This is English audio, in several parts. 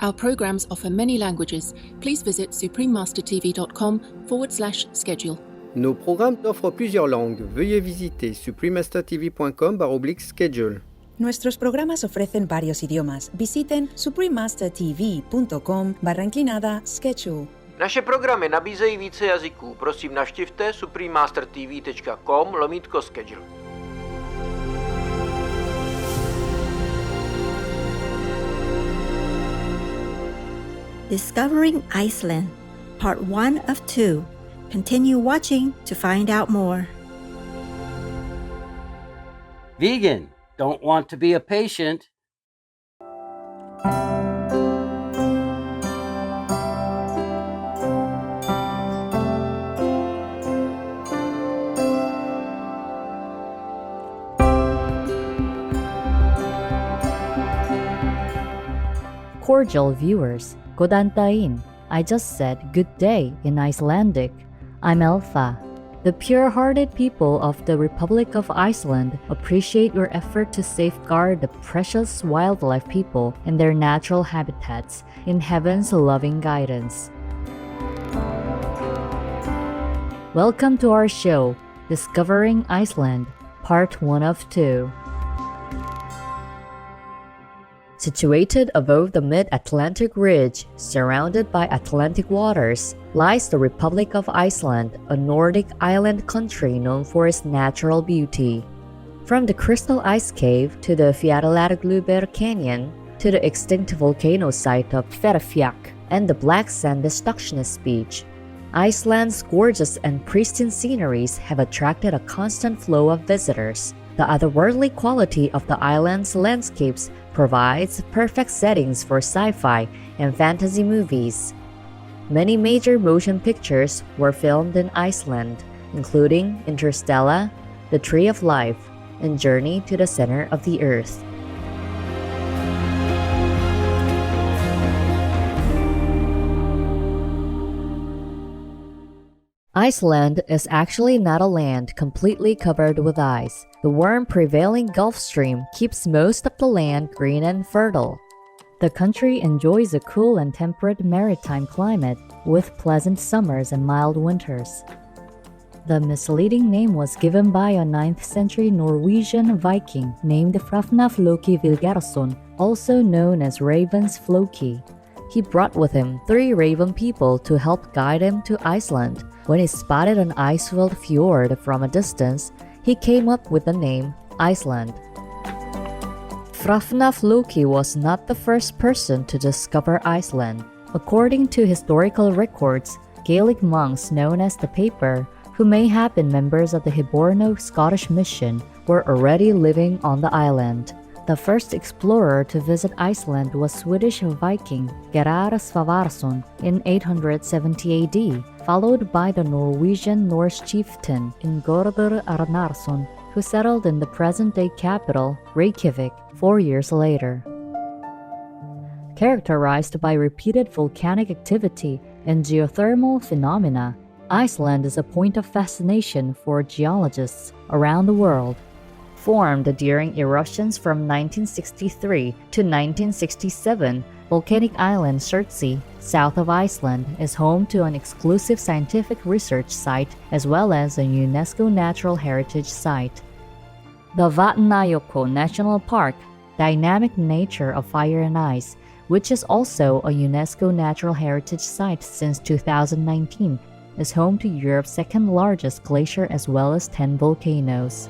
Our programs offer many languages. Please visit suprememastertv.com/schedule. Nos programmes offrent plusieurs langues. Veuillez visiter suprememastertv.com/schedule. Nuestros programas ofrecen varios idiomas. Visiten suprememastertv.com/schedule. Naše programy nabízejí více jazyků. Prosím, navštivte suprememastertv.com/schedule. Discovering Iceland, Part 1 of 2. Continue watching to find out more. Vegan. Don't want to be a patient. Cordial viewers, Godantain. I just said good day in Icelandic. I'm Elfa. The pure-hearted people of the Republic of Iceland appreciate your effort to safeguard the precious wildlife people and their natural habitats in heaven's loving guidance. Welcome to our show, Discovering Iceland, Part 1 of 2. Situated above the mid-Atlantic ridge, surrounded by Atlantic waters, lies the Republic of Iceland, a Nordic island country known for its natural beauty. From the Crystal Ice Cave to the Fjallaglúber Canyon to the extinct volcano site of Hverafjall and the Black Sand Destructionist Beach, Iceland's gorgeous and pristine sceneries have attracted a constant flow of visitors. The otherworldly quality of the island's landscapes provides perfect settings for sci-fi and fantasy movies. Many major motion pictures were filmed in Iceland, including Interstellar, The Tree of Life, and Journey to the Center of the Earth. Iceland is actually not a land completely covered with ice. The warm-prevailing Gulf Stream keeps most of the land green and fertile. The country enjoys a cool and temperate maritime climate with pleasant summers and mild winters. The misleading name was given by a 9th century Norwegian Viking named Hrafnafloki Vilgjarsson, also known as Raven's Floki. He brought with him 3 raven people to help guide him to Iceland. When he spotted an ice-filled fjord from a distance, he came up with the name Iceland. Hrafnafloki was not the first person to discover Iceland. According to historical records, Gaelic monks known as the Paper, who may have been members of the Hiberno Scottish mission, were already living on the island. The first explorer to visit Iceland was Swedish Viking Gerard Svavarsson in 870 AD, followed by the Norwegian Norse chieftain Ingordur Arnarsson, who settled in the present-day capital, Reykjavik, 4 years later. Characterized by repeated volcanic activity and geothermal phenomena, Iceland is a point of fascination for geologists around the world. Formed during eruptions from 1963 to 1967, volcanic island Surtsey, south of Iceland, is home to an exclusive scientific research site as well as a UNESCO Natural Heritage Site. The Vatnajökull National Park, Dynamic Nature of Fire and Ice, which is also a UNESCO Natural Heritage Site since 2019, is home to Europe's second largest glacier as well as 10 volcanoes.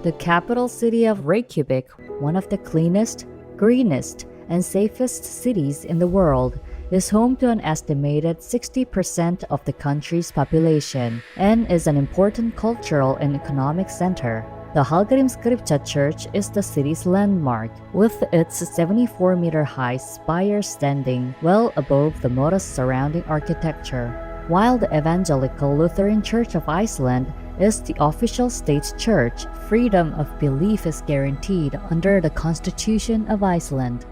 The capital city of Reykjavik, one of the cleanest, greenest, and safest cities in the world, is home to an estimated 60% of the country's population and is an important cultural and economic center. The Hallgrímskirkja Church is the city's landmark, with its 74-meter-high spire standing well above the modest surrounding architecture, while the Evangelical Lutheran Church of Iceland is the official state church. Freedom of belief is guaranteed under the Constitution of Iceland.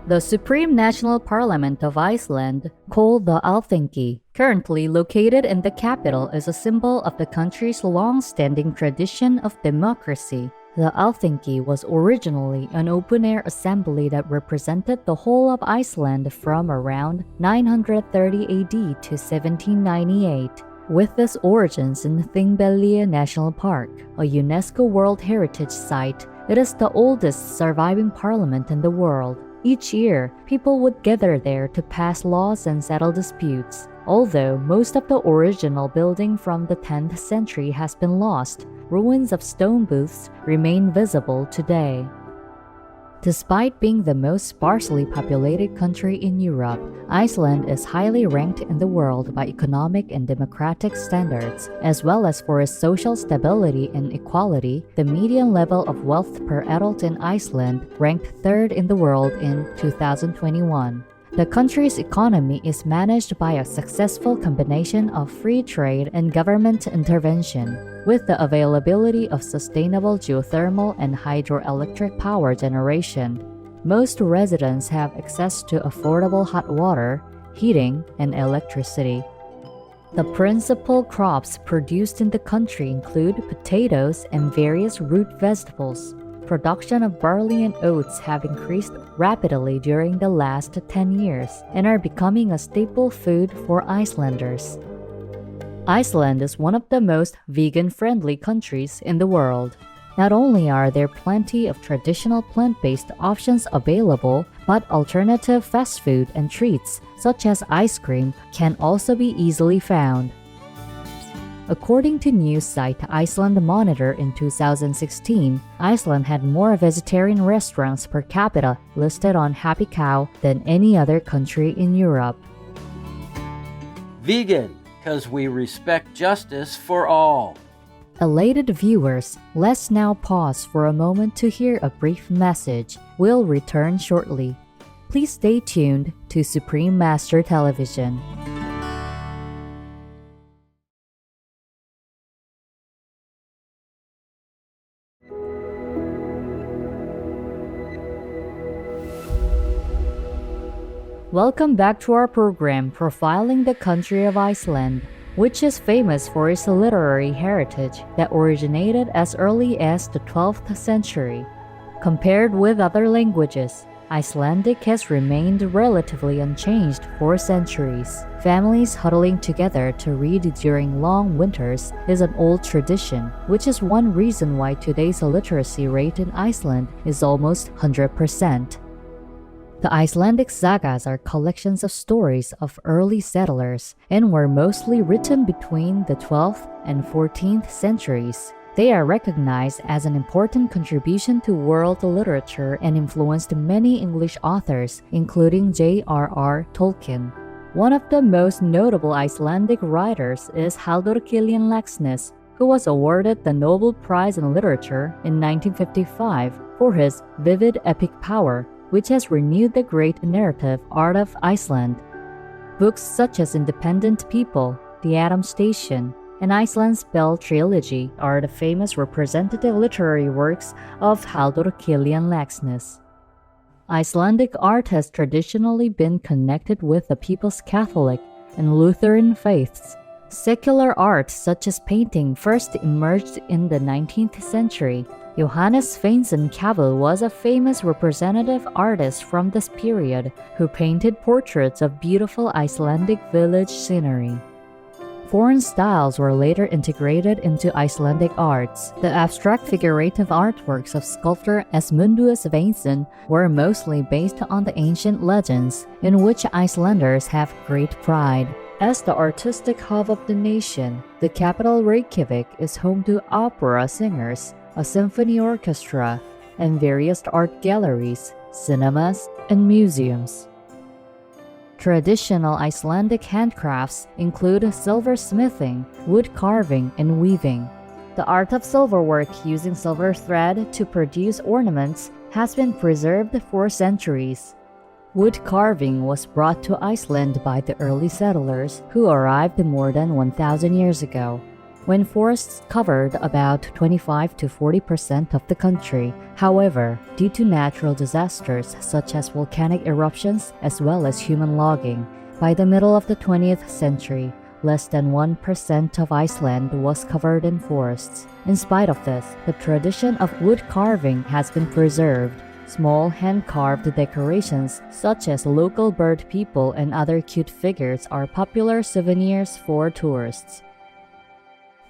The Supreme National Parliament of Iceland, called the Alþingi, currently located in the capital, is a symbol of the country's long-standing tradition of democracy. The Alþingi was originally an open-air assembly that represented the whole of Iceland from around 930 AD to 1798. With its origins in Thingvellir National Park, a UNESCO World Heritage Site, it is the oldest surviving parliament in the world. Each year, people would gather there to pass laws and settle disputes. Although most of the original building from the 10th century has been lost, ruins of stone booths remain visible today. Despite being the most sparsely populated country in Europe, Iceland is highly ranked in the world by economic and democratic standards, as well as for its social stability and equality. The median level of wealth per adult in Iceland ranked third in the world in 2021. The country's economy is managed by a successful combination of free trade and government intervention. With the availability of sustainable geothermal and hydroelectric power generation, most residents have access to affordable hot water, heating, and electricity. The principal crops produced in the country include potatoes and various root vegetables. Production of barley and oats have increased rapidly during the last 10 years and are becoming a staple food for Icelanders. Iceland is one of the most vegan-friendly countries in the world. Not only are there plenty of traditional plant-based options available, but alternative fast food and treats, such as ice cream, can also be easily found. According to news site Iceland Monitor in 2016, Iceland had more vegetarian restaurants per capita listed on Happy Cow than any other country in Europe. Vegan, because we respect justice for all. Elated viewers, let's now pause for a moment to hear a brief message. We'll return shortly. Please stay tuned to Supreme Master Television. Welcome back to our program profiling the country of Iceland, which is famous for its literary heritage that originated as early as the 12th century. Compared with other languages, Icelandic has remained relatively unchanged for centuries. Families huddling together to read during long winters is an old tradition, which is one reason why today's literacy rate in Iceland is almost 100%. The Icelandic Sagas are collections of stories of early settlers and were mostly written between the 12th and 14th centuries. They are recognized as an important contribution to world literature and influenced many English authors, including J.R.R. Tolkien. One of the most notable Icelandic writers is Halldór Kiljan Laxness, who was awarded the Nobel Prize in Literature in 1955 for his vivid epic power, which has renewed the great narrative art of Iceland. Books such as Independent People, The Atom Station, and Iceland's Bell Trilogy are the famous representative literary works of Halldór Kiljan Laxness. Icelandic art has traditionally been connected with the people's Catholic and Lutheran faiths. Secular art such as painting first emerged in the 19th century. Johannes Sveinsson Cavell was a famous representative artist from this period who painted portraits of beautiful Icelandic village scenery. Foreign styles were later integrated into Icelandic arts. The abstract figurative artworks of sculptor Esmundur Sveinsson were mostly based on the ancient legends, in which Icelanders have great pride. As the artistic hub of the nation, the capital Reykjavik is home to opera singers, a symphony orchestra, and various art galleries, cinemas, and museums. Traditional Icelandic handcrafts include silversmithing, wood carving, and weaving. The art of silverwork using silver thread to produce ornaments has been preserved for centuries. Wood carving was brought to Iceland by the early settlers who arrived more than 1,000 years ago, when forests covered about 25 to 40% of the country. However, due to natural disasters such as volcanic eruptions as well as human logging, by the middle of the 20th century, less than 1% of Iceland was covered in forests. In spite of this, the tradition of wood carving has been preserved. Small hand-carved decorations such as local bird people and other cute figures are popular souvenirs for tourists.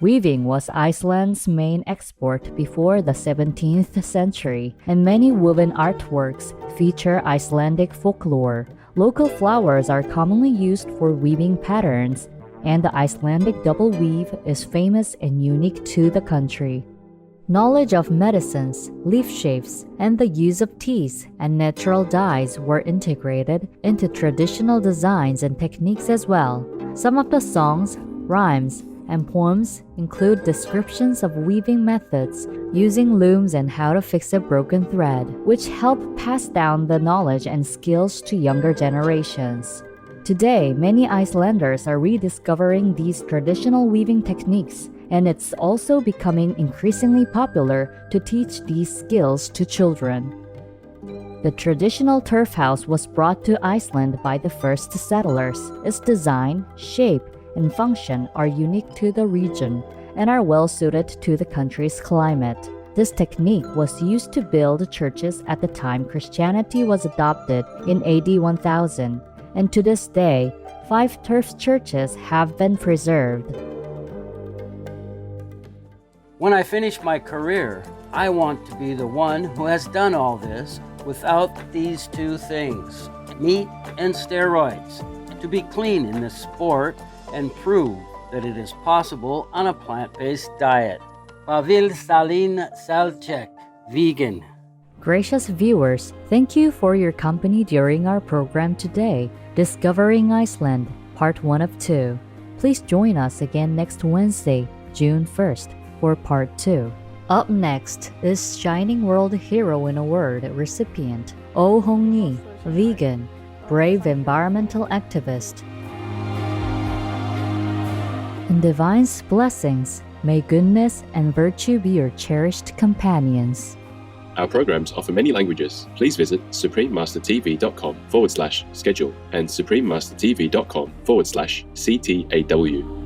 Weaving was Iceland's main export before the 17th century, and many woven artworks feature Icelandic folklore. Local flowers are commonly used for weaving patterns, and the Icelandic double weave is famous and unique to the country. Knowledge of medicines, leaf shapes, and the use of teas and natural dyes were integrated into traditional designs and techniques as well. Some of the songs, rhymes, and poems include descriptions of weaving methods, using looms and how to fix a broken thread, which help pass down the knowledge and skills to younger generations. Today, many Icelanders are rediscovering these traditional weaving techniques, and it's also becoming increasingly popular to teach these skills to children. The traditional turf house was brought to Iceland by the first settlers. Its design, shape, and function are unique to the region and are well suited to the country's climate. This technique was used to build churches at the time Christianity was adopted in AD 1000, and to this day, 5 turf churches have been preserved. When I finish my career, I want to be the one who has done all this without these 2 things, meat and steroids, to be clean in this sport and prove that it is possible on a plant-based diet. Pavel Stalin Salchek, vegan. Gracious viewers, thank you for your company during our program today, Discovering Iceland, Part 1 of 2. Please join us again next Wednesday, June 1st, for Part 2. Up next is Shining World Hero in a Word recipient, Oh Hong-ni, vegan, brave environmental activist. In Divine's blessings, may goodness and virtue be your cherished companions. Our programs offer many languages. Please visit suprememastertv.com/schedule and suprememastertv.com/CTAW.